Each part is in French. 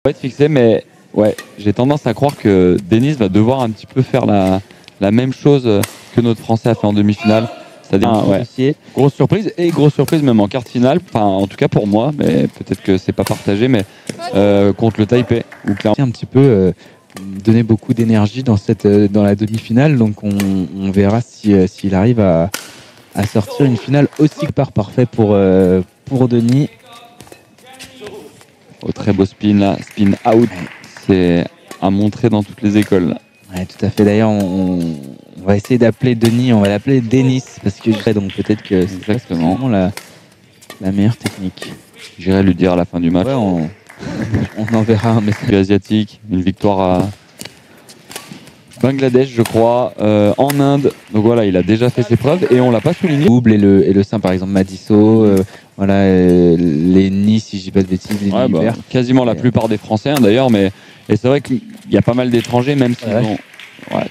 va être fixé, mais ouais, j'ai tendance à croire que Denis va devoir un petit peu faire la même chose que notre Français a fait en demi-finale. C'est-à-dire grosse surprise et grosse surprise même en quart finale. Enfin, en tout cas pour moi, mais peut-être que c'est pas partagé, mais contre le Taipei. Où clairement un petit peu donné beaucoup d'énergie dans la demi-finale, donc on verra s'il arrive à sortir une finale aussi parfait pour Denis. Oh, très beau spin là, spin out, c'est à montrer dans toutes les écoles là. Ouais, tout à fait. D'ailleurs, on va essayer d'appeler Denis, on va l'appeler Denis parce que donc peut-être que c'est exactement la meilleure technique. J'irai lui dire à la fin du match. Ouais, on enverra un message asiatique, une victoire à Bangladesh, je crois, en Inde. Donc voilà, il a déjà fait ses preuves et on l'a pas souligné. Double et le sein, par exemple, Madisso, voilà, les nids, si je dis pas de bêtises, les nids verts. Quasiment la plupart des Français, hein, d'ailleurs, mais et c'est vrai qu'il y a pas mal d'étrangers, même s'ils ont. Ouais.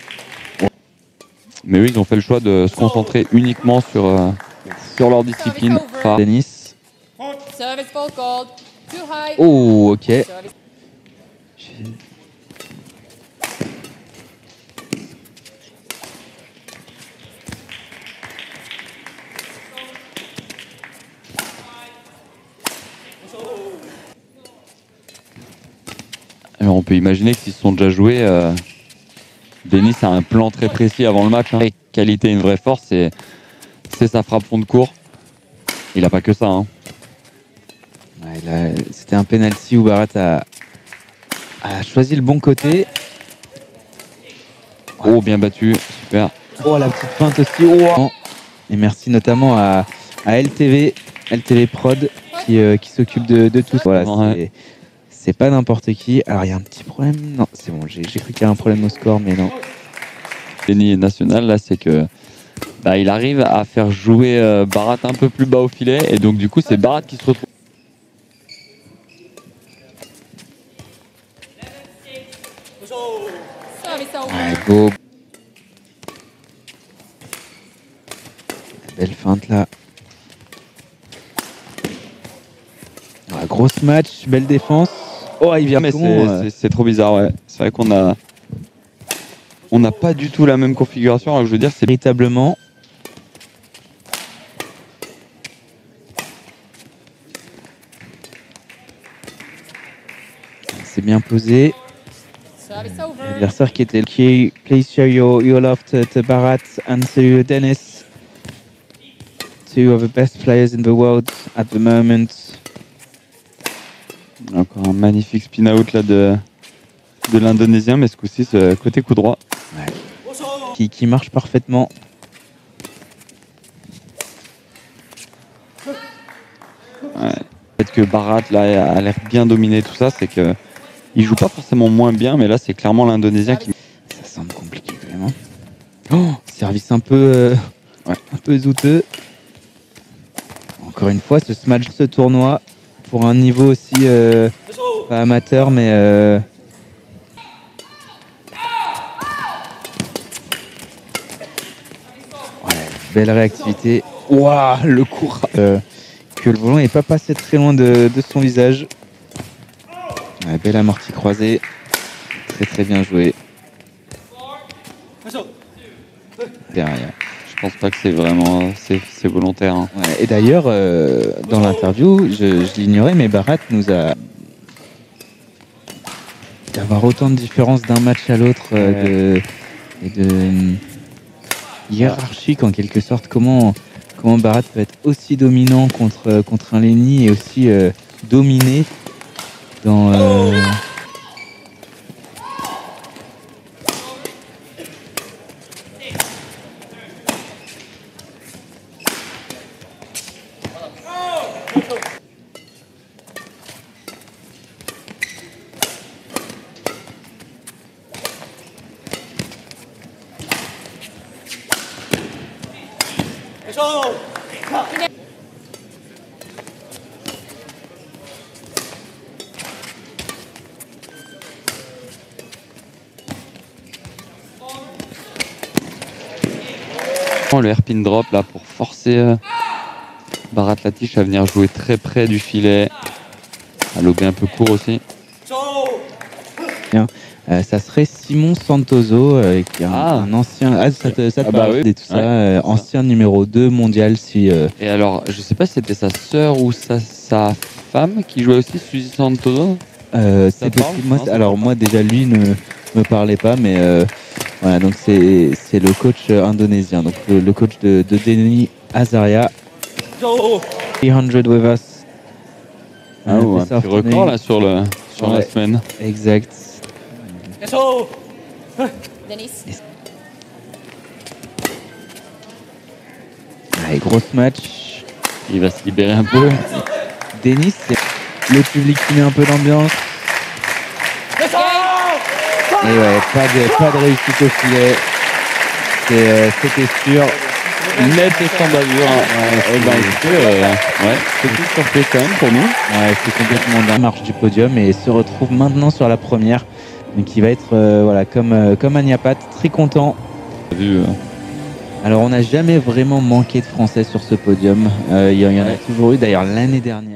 Mais eux, ils ont fait le choix de se concentrer uniquement sur leur discipline. Denis. Oh, ok. Alors on peut imaginer que s'ils se sont déjà joués, Denis a un plan très précis avant le match. Hein. Qualité, une vraie force, c'est sa frappe fond de cours. Il n'a pas que ça. Hein. Ouais, c'était un penalty où Bharat a choisi le bon côté. Oh, bien battu, super. Oh, la petite feinte aussi. Oh. Et merci notamment à LTV Prod qui s'occupe de tout ça. Voilà, c'est pas n'importe qui. Alors il y a un petit problème. Non, c'est bon, j'ai cru qu'il y avait un problème au score, mais non. Denis national, là, c'est que il arrive à faire jouer Bharat un peu plus bas au filet. Et donc, du coup, c'est Bharat qui se retrouve. Ouais, beau. Belle feinte là. Ouais, grosse match, belle défense. Oh, il vient. Mais c'est trop bizarre, ouais. C'est vrai qu'on n'a pas du tout la même configuration. Alors, je veux dire, c'est véritablement. C'est bien posé. L'adversaire qui était please show your love to Bharat and to Denis, two of the best players in the world at the moment. Encore un magnifique spin out là de l'Indonésien, mais ce coup-ci c'est côté coup droit. Ouais. Qui marche parfaitement. Ouais. Peut-être que Bharat là a l'air bien dominé tout ça, c'est que il joue pas forcément moins bien, mais là c'est clairement l'Indonésien qui. Ça semble compliqué vraiment. Oh, service un peu douteux. Encore une fois, ce tournoi pour un niveau aussi pas amateur, mais ouais, belle réactivité. Waouh, le courage que le volant n'est pas passé très loin de son visage. Ouais, belle amortie croisée, très bien joué. Derrière. Je pense pas que c'est vraiment c'est volontaire. Hein. Ouais, et d'ailleurs, dans l'interview, je l'ignorais, mais Bharat nous a d'avoir autant de différences d'un match à l'autre et de hiérarchique en quelque sorte. Comment Bharat peut être aussi dominant contre un Lenny et aussi dominé dans le hairpin drop là pour forcer Bharat Latish à venir jouer très près du filet, à lober un peu court aussi. Ça serait Simon Santoso, qui est un ancien. Ah, ça te parle oui. et tout ça. Ancien numéro 2 mondial. Et alors, je sais pas si c'était sa sœur ou sa femme qui jouait aussi, Suzy Santoso. C'est possible. Moi, déjà, lui ne me parlait pas, mais voilà, donc c'est le coach indonésien, donc le coach de Denny Azaria. 300 with us. Un petit record là sur la semaine. Exact. Denis. Allez, grosse match. Il va se libérer un peu. Denis, c'est le public qui met un peu d'ambiance. Et ouais, pas de réussite au filet. C'était sûr. Net et sans bavure. C'est tout surprise quand même pour nous. Ouais, c'est complètement dingue. Marche du podium et se retrouve maintenant sur la première. Donc il va être comme Agnapat, très content. Alors on n'a jamais vraiment manqué de Français sur ce podium. Il y en a toujours eu d'ailleurs l'année dernière.